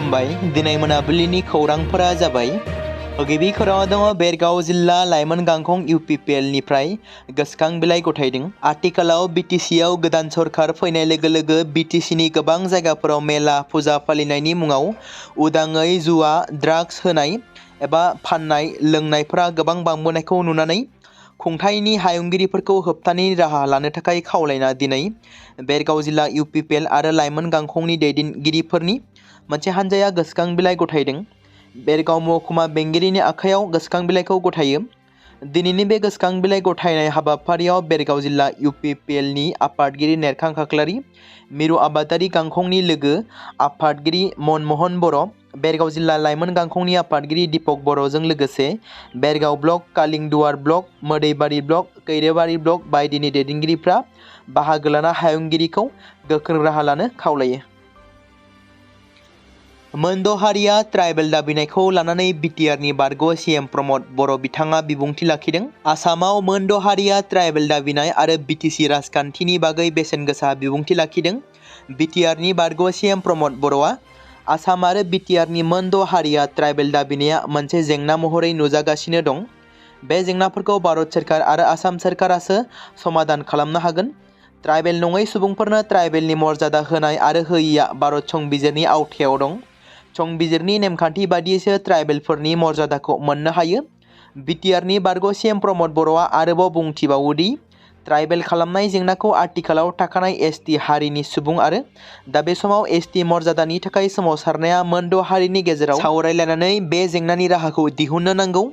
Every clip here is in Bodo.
खुलुमबाय दिनै मोनाबिलिनि खौरांफोरा जाबाय गिबि खौराङाव दङ बेरगाव जिल्ला लाइमोन गांखं UPPL निफ्राय गोसोखां बिलाइ गथायदों। आथिखालाव BTCआव गोदान सरकार फैनाय लोगो लोगो BTCनि गोबां जायगाफोराव मेला फुजा फालिनायनि मुङाव उदाङै जुवा ड्राग्स होनाय एबा फाननाय लोंनायफोरा गोबां बांबोनायखौ नुनानै खुंथायनि हायुंगिरिफोरखौ होबथानायनि राहा लानो थाखाय खावलायना दिनै बेरगाव जिल्ला UPPL आरो लाइमोन गांखंनि दैदेनगिरिफोरनि मोनसे हानजाया गोसोखां बिलाइ गथायदों। बेरगाव महकुमा बेंगिरिनि आखायाव गोसोखां बिलाइखौ गथायो। दिनैनि बे गोसोखां बिलाइ गथायनाय हाबाफारियाव बेरगाव जिल्ला UPPL नि आफादगिरि नेरखां खाख्लारि, मिरु आबादारि गांखंनि लोगो आफादगिरि मनमोहन बर', बेरगाव जिल्ला लाइमोन गांखंनि आफादगिरि दीपक बर'जों लोगोसे Bergaon block, कालिंदुवार block, मोदैबारि block, कैरेबारि block बायदिनि दैदेनगिरिफ्रा बाहागो लाना हायुंगिरिखौ गोख्रों राहा लानो खावलायो। मोनद' हारिया ट्राइबेल दाबिनायखौ लानानै BTR नि बारग' CM प्रमद बर' बिथाङा बिबुंथि लाखिदों। आसामाव मोनद' हारिया ट्राइबेल दाबिनाय आरो BTC राजखान्थिनि बागै बेसेन गोसा बिबुंथि लाखिदों। BTR नि बारग' CM प्रमद बर'आ आसाम आरो BTR नि मोनद' हारिया ट्राइबेल दाबिनाया मोनसे जेंना महरै नुजागासिनो दं। बे जेंनाफोरखौ भारत सोरखार आरो आसाम सोरखारासो समाधान खालामनो हागोन। ट्राइबेल नङै सुबुंफोरनो ट्राइबेलनि मर्यादा होनाय आरो होयिया भारत संबिजिरनि आवथायाव दं। संबिजिरनि नेमखान्थि बादियैसो ट्राइबेलफोरनि मर्यादाखौ मोननो हायो। BTR नि बारग' CM प्रमद बर'आ आरोबाव बुंथिबावोदि ट्राइबेल खालामनाय जेंनाखौ आथिखालाव थाखानाय ST हारिनि सुबुं आरो दा बे समाव ST मर्यादानि थाखाय सोमावसारनाया मोनद' हारिनि गेजेराव सावरायलायनानै बे जेंनानि राहाखौ दिहुननो नांगौ।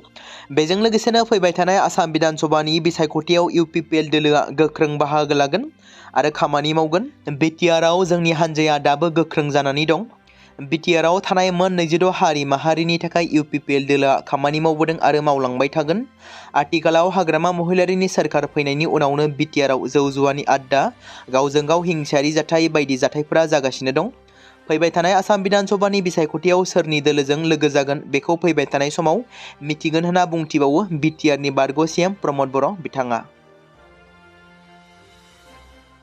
बेजों लोगोसेनो फैबाय थानाय आसाम बिधान सभानि बिसायख'थियाव UPPL दोलोआ गोख्रों बाहागो लागोन आरो खामानि मावगोन। BTRआव जोंनि हान्जाया दाबो गोख्रों जानानै दं। BTRआव थानाय मोन 26 हारि माहारिनि थाखाय UPPL दोलोआ खामानि मावबोदों आरो मावलांबाय थागोन। आथिखालाव हाग्रामा महिलारिनि सोरखार फैनायनि उनावनो BTRआव जौ जुवानि आड्डा, गावजों गाव हिंसायारि जाथाय बायदि जाथायफोरा जागासिनो दं। फैबाय थानाय आसाम बिधान सभानि बिसायख'थियाव सोरनि दोलोजों लोगो जागोन बेखौ फैबाय थानाय समाव मिथिगोन होनना बुंथिबावो BTR नि बारग' CM प्रमद बर' बिथाङा।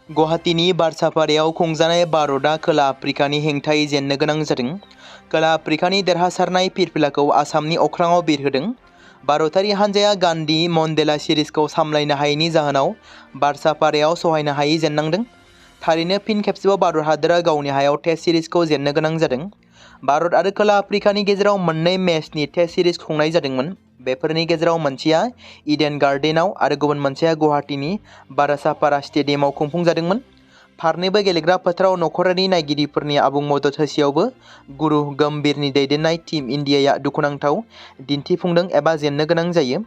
गुवाहाटीनि बारसापारायाव खुंजानाय भारतआ खोला आफ्रिकानि हेंथायै जेननो गोनां जादों। खोला आफ्रिकानि देरहासारनाय फिरफिलाखौ आसामनि अख्राङाव बिरहोदों। भारतारि हान्जाया गान्धी मन्डेला सिरिजखौ सामलायनो हायैनि जाहोनाव बारसापारायाव सहायनो हायै जेननांदों। थारैनो फिन खेबसेबाव भारत हादोरा गावनि हायाव टेस्ट सिरिजखौ जेननो गोनां जादों। भारत आरो खोला आफ्रिकानि गेजेराव मोननै मेचनि टेस्ट सिरिज खुंनाय जादोंमोन। बेफोरनि गेजेराव मोनसेया इडेन गार्डेनआव आरो गुबुन मोनसेया गुवाहाटीनि बारासापारा स्टेडियामाव खुंफुंजादोंमोन। फारनैबो गेलेग्रा फोथाराव नखरारि नायगिरिफोरनि आबुं मदद होसेयावबो गुरु गम्भीरनि दैदेननाय टीम इन्डियाया दुखुनांथाव दिन्थिफुंदों एबा जेननो गोनां जायो।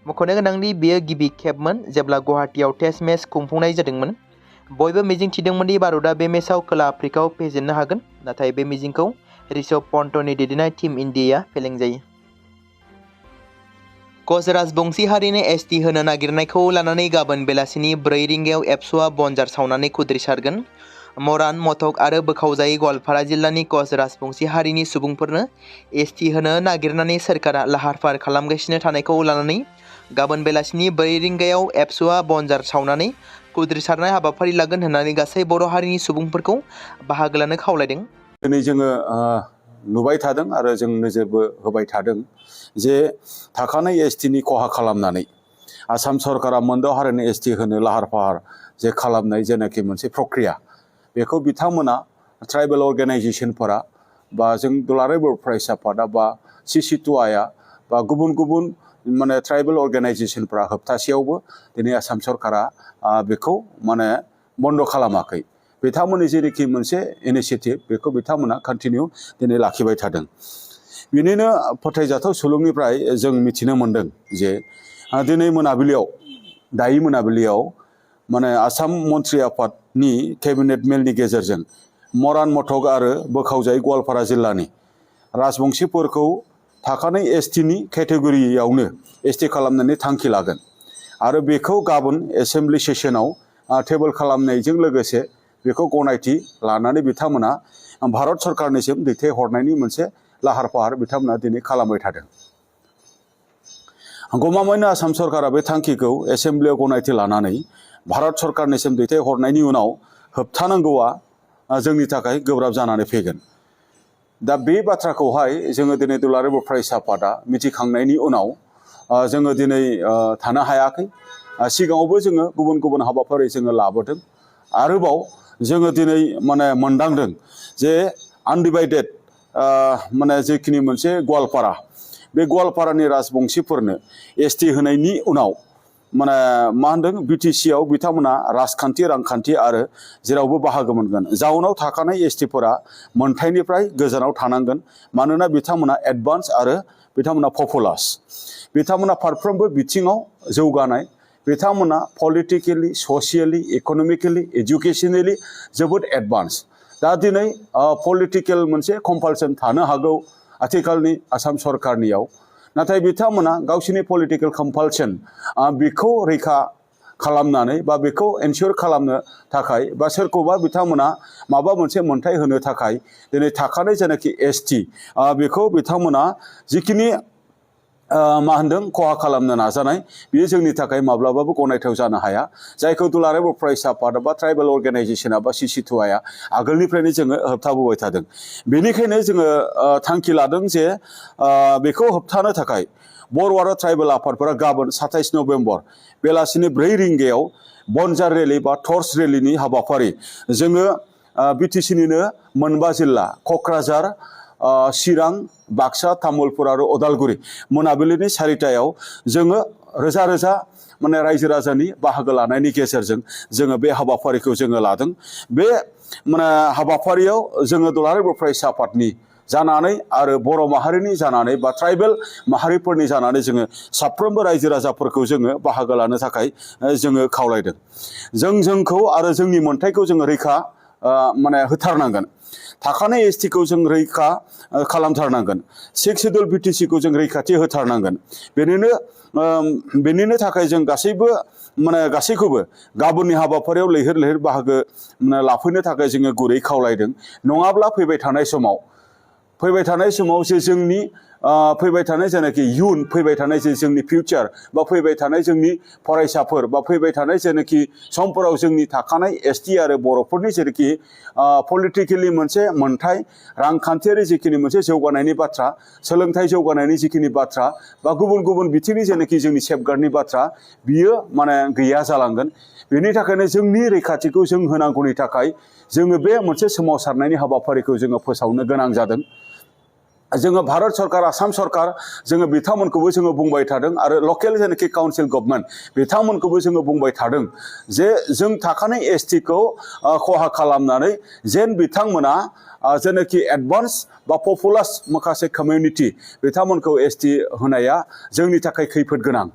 मख'नो गोनांदि बेयो गिबि खेबमोन जेब्ला गुवाहाटीआव टेस्ट मेच खुंफुंनाय जादोंमोन। बयबो मिजिंथिदोंमोनदि भारतआ बे मेचआव खोला आफ्रिकायाव फेजेननो हागोन, नाथाय बे मिजिंखौ ऋषभ पन्टनि दैदेननाय टीम इन्डियाया फेलें जायो। कच राजबंशी हारिनो ST होनो नागिरनायखौ लानानै गाबोन बेलासिनि 4 रिंगायाव एबसुआ बनजार सावनानै खुद्रिसारगोन। मरान, मथक आरो बोखावजायै गवालपारा जिल्लानि कच राजबंशी हारिनि सुबुंफोरनो ST होनो नागिरनानै सोरखारा लाहार फाहार खालामगासिनो थानायखौ लानानै गाबोन बेलासिनि 4 रिंगायाव एबसुआ बनजार सावनानै खुद्रिसारनाय हाबाफारि लागोन होननानै गासै बर' हारिनि सुबुंफोरखौ बाहागो लानो खावलायदों। दिनै जोङो नुबाय थादों आरो जों नोजोरबो होबाय थादों जे थाखानाय STनि खहा खालामनानै आसाम सरकारा मोनद' हारिनि ST होनो लाहार फाहार जे खालामनाय जेनाखि मोनसे प्रक्रिया, बेखौ बिथांमोना ट्राइबेल अर्गेनाइजेसनफोरा बा जों दुलाराय बर' फरायसा आफादा बा CC2Iआ बा गुबुन गुबुन माने ट्राइबेल अर्गेनाइजेसनफोरा होबथासेयावबो दिनै आसाम सरकारा बेखौ माने बन्द' खालामाखै। बिथांमोननि जेरैखि मोनसे इनिशिएटिभ बेखौ बिथांमोना कन्टिनिउ दिनै लाखिबाय थादों। बिनिनो फोथायजाथाव सुलुंनिफ्राय जों मिथिनो मोन्दों जे दिनै मोनाबिलियाव दायो मोनाबिलियाव माने आसाम मन्त्रि आफादनि केबिनेट मेलनि गेजेरजों मरान, मथक आरो बोखावजायै गवालपारा जिल्लानि राजबंशीफोरखौ थाखानाय STनि केटेगरियावनो ST खालामनानै थांखि लागोन आरो बेखौ गाबोन एसेम्बलि सेसनाव टेबोल खालामनायजों लोगोसे बेखौ गनायथि लानानै बिथांमोना भारत सरकारनिसिम दैथायहरनायनि मोनसे लाहार फाहार बिथांमोना दिनै खालामबाय थादों। गमामायैनो आसाम सरकारा बे थांखिखौ एसेम्बलियाव गनायथि लानानै भारत सरकारनिसिम दैथायहरनायनि उनाव होबथानांगौआ जोंनि थाखाय गोब्राब जानानै फैगोन। दा बे बाथ्राखौहाय जोङो दिनै दुलाराय बर' फरायसा आफादा मिथिखांनायनि उनाव जोङो दिनै थानो हायाखै। सिगाङावबो जोङो गुबुन गुबुन हाबाफारि जोङो लाबोदों। आरोबाव जोङो दिनै माने मोनदांदों जे आनडिभाइडेड माने जेखिनि मोनसे गवालपारा, बे गवालपारानि राजबंशिफोरनो एसटि होनायनि उनाव माने मा होनदों बिटिसि आव बिथांमोना राजखान्थि रांखान्थि आरो जेरावबो बाहागो मोनगोन। जाउनाव थाखानाय एसटिफोरा मोनथायनिफ्राय गोजानाव थानांगोन, मानोना बिथांमोना एडभान्स आरो बिथांमोना पपुलास। बिथांमोना फारफ्रोमबो बिथिङाव जौगानाय, बिथांमोना पलिटिकेलि, ससियेलि, इक'नमिकेलि, एजुकेसनेलि जोबोद एडभान्स। दा दिनै पलिटिकेल मोनसे कम्पालसन थानो हागौ आथिखालनि आसाम सरकारनियाव, नाथाय बिथांमोना गावसिनि पलिटिकेल कम्पालसन बेखौ रैखा खालामनानै बा बेखौ एनश्योर खालामनो थाखाय बा सोरखौबा बिथांमोना माबा मोनसे मोनथाय होनो थाखाय दिनै थाखानाय जेनाखि एसटि बेखौ बिथांमोना जिखिनि मा होनदों खहा खालामनो नाजानाय, बेयो जोंनि थाखाय माब्लाबाबो गनायथाव जानो हाया। जायखौ दुलाराय बर' फरायसा आफाद बा ट्राइबेल अर्गेनाइजेसना बा CC2A आगोलनिफ्रायनो जोङो होबथाबोबाय थादों। बेनिखायनो जोङो थांखि लादों जे बेखौ होबथानो थाखाय बर' आरो ट्राइबेल आफादफोरा गाबोन 27 नभेम्बर बेलासिनि 4 रिंगायाव बनजार रेलि बा टर्च रेलिनि हाबाफारि जोङो बिटिसिनिनो मोनबा जिल्ला क'क्राझार, चिरां, बाक्सा, तामुलपुर आरो उदालगुरि मोनाबिलिनि 4टायाव जोङो रोजा रोजा माने रायजो राजानि बाहागो लानायनि गेजेरजों जोङो बे हाबाफारिखौ जोङो लादों। बे माने हाबाफारियाव जोङो दुलाराय बर' फरायसा आफादनि जानानै आरो बर' माहारिनि जानानै बा ट्राइबेल माहारिफोरनि जानानै जोङो साफ्रोमबो रायजो राजाफोरखौ जोङो बाहागो लानो थाखाय जोङो खावलायदों। जोंखौ आरो जोंनि मोनथायखौ जोङो रैखा माने होथारनांगोन। थाखानाय एसटिखौ जों रैखा खालामथारनांगोन। 6 सिडुल बिटिसिखौ जों रैखाथि होथारनांगोन। बेनिनो थाखाय जों गासैखौबो गाबोननि हाबाफारियाव लैहोर लैहोर बाहागो लाफैनो थाखाय जोङो गुरै खावलायदों। नङाब्ला फैबाय थानाय समाव जे जोंनि फैबाय थानाय जेनाखि इयुन, फैबाय थानाय जे जोंनि फिउचार बा फैबाय थानाय जोंनि फरायसाफोर बा फैबाय थानाय जेनाखि समफोराव जोंनि थाखानाय एसटि आरो बर'फोरनि जेनाखि पलिटिकेलि मोनसे मोनथाय, रांखान्थियारि जिखिनि मोनसे जौगानायनि बाथ्रा, सोलोंथाइ जौगानायनि जिखिनि बाथ्रा बा गुबुन गुबुन बिथिंनि जेनाखि जोंनि सेफगार्डनि बाथ्रा, बियो माने गैया जालांगोन। बेनि थाखायनो जोंनि रैखाथिखौ जों होनांगौनि थाखाय जोङो बे मोनसे सोमावसारनायनि हाबाफारिखौ जोङो फोसावनो गोनां जादों। जोङो भारत सरकार, आसाम सरकार जोङो बिथांमोनखौबो जोङो बुंबाय थादों आरो लकेल जेनाखि काउन्सिल गभर्नमेन्ट बिथांमोनखौबो जोङो बुंबाय थादों जे जों थाखानाय एसटिखौ खहा खालामनानै जेन बिथांमोना जेनाखि एडभान्स बा पपुलास माखासे कमिउनिटि बिथांमोनखौ एसटि होनाया जोंनि थाखाय खैफोद गोनां।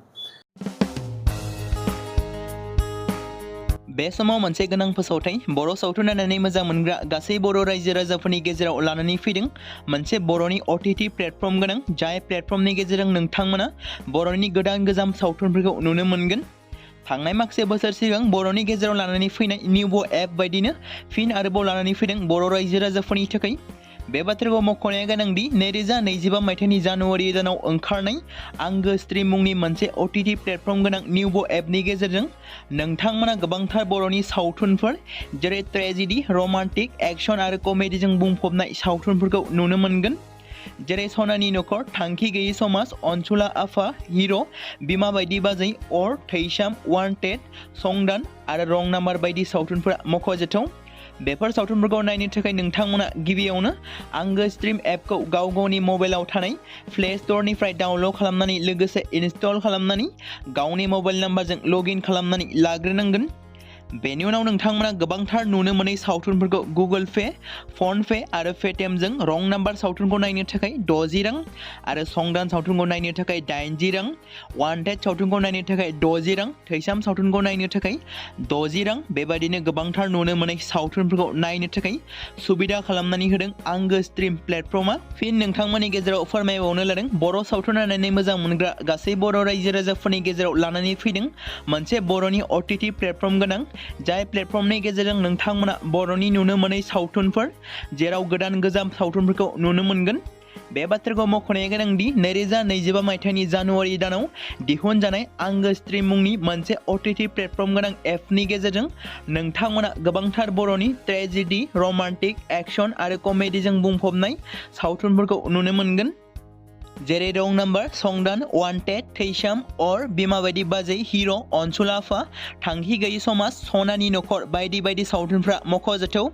बे समाव मोनसे गोनां फोसावथाय बर' सावथुन नायनानै मोजां मोनग्रा गासै बर' रायजो राजाफोरनि गेजेराव लानानै फैदों मोनसे बर'नि OTT प्लेटफर्म गोनां, जाय प्लेटफर्मनि गेजेरजों नोंथांमोना बर'नि गोदान सावथुनफोरखौ नुनो मोनगोन। थांनाय माखासे बोसोर सिगां बर'नि गेजेराव लानानै फैनाय निउबो एप बायदिनो फिन आरोबाव लानानै फैदों बर' रायजो राजाफोरनि थाखाय। बे बाथ्राखौ मख'नाया गोनांदि 2025 मायथाइनि जानुवारि दानाव ओंखारनाय आंगो स्ट्रिम मुंनि मोनसे OTT प्लेटफर्म गोनां निउबो एपनि गेजेरजों नोंथांमोना गोबांथार बर'नि सावथुनफोर जेरै ट्रेजेडि, रमान्टिक, एक्शन आरो कमेडिजों बुंफबनाय सावथुनफोरखौ नुनो मोनगोन। जेरै सनानि नखर, थांखि गैयै समाज, अनसुला आफा, हिर', बिमा बायदि बाजै, अर, थैसाम, वान्टेड, संदान आरो रं नाम्बार बायदि सावथुनफोरा मख'जाथाव। बेफोर सावथुनफोरखौ नायनो थाखाय नोंथांमोना गिबियावनो आंगो स्ट्रिम एपखौ गावनि मबाइलाव थानाय प्ले स्ट'रनिफ्राय डाउनल'ड खालामनानै लोगोसे इनस्टल खालामनानै गावनि मबाइल नाम्बारजों लगइन खालामनानै लाग्रोनांगोन। बेनि उनाव नोंथांमोना गोबांथार नुनो मोनै सावथुनफोरखौ गुगोल पे, फन पे आरो पेटिएमजों रं नाम्बार सावथुनखौ नायनो थाखाय 60 रां आरो संदान सावथुनखौ नायनो थाखाय 80 रां, वान्टेड सावथुनखौ नायनो थाखाय 60 रां, थैसाम सावथुनखौ नायनो थाखाय 60 रां, बेबायदिनो गोबांथार नुनो मोनै सावथुनफोरखौ नायनो थाखाय सुबिदा खालामनानै होदों आंगो स्ट्रिम प्लेटफर्मा। फिन नोंथांमोननि गेजेराव फोरमायबावनो लादों बर' सावथुन नायनानै मोजां मोनग्रा गासै बर' रायजो राजाफोरनि गेजेराव लानानै फैदों मोनसे बर'नि OTT प्लेटफर्म गोनां, जाय प्लेटफर्मनि गेजेरजों नोंथांमोना बर'नि नुनो मोनै सावथुनफोर जेराव गोजाम सावथुनफोरखौ नुनो मोनगोन। बे बाथ्राखौ मख'नाया गोनांदि 2025 मायथाइनि जानुवारि दानाव दिहुनजानाय आंगो स्ट्रीम मुंनि मोनसे OTT प्लेटफर्म गोनां एपनि गेजेरजों नोंथांमोना गोबांथार बर'नि ट्रेजेडी, रमान्टिक, एक्शन आरो कमेडीजों बुंफबनाय सावथुनफोरखौ नुनो मोनगोन। जेरै रं नाम्बार, संदान, वान्टेड, थैसाम, अर, बिमा बायदि बाजै, हिर', अनसुला आफा, थांखि गैयि समाज, सनानि नखर बायदि बायदि सावथुनफ्रा मख'जाथाव।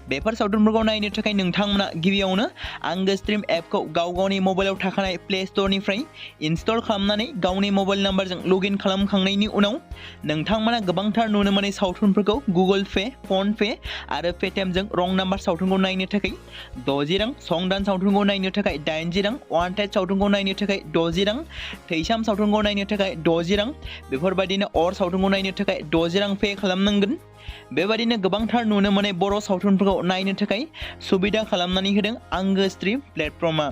बेफोर सावथुनफोरखौ नायनो थाखाय नोंथांमोना गिबियावनो आंगो स्ट्रीम एपखौ गावनि मबाइलाव थाखानाय प्ले स्ट'रनिफ्राय इनस्टल खालामनानै गावनि मबाइल नाम्बारजों लगइन खालामखांनायनि उनाव नोंथांमोना गोबांथार नुनो मोननाय सावथुनफोरखौ गुगोल पे, फन पे आरो पेटिएमजों रं नाम्बार सावथुनखौ नायनो थाखाय 60 रां, संदान सावथुनखौ नायनो थाखाय 80 रां, वान्टेड सावथुनखौ नायनो थाखाय 60 रां, थैसाम सावथुनखौ नायनो थाखाय 60 रां, बेफोरबायदिनो अर सावथुनखौ नायनो थाखाय 60 रां पे खालामनांगोन। बेबायदिनो गोबांथार नुनो मोननाय बर' सावथुनफोरखौ नायनो थाखाय सुबिदा खालामनानै होदों आंगो स्ट्रीम प्लेटफर्मआ।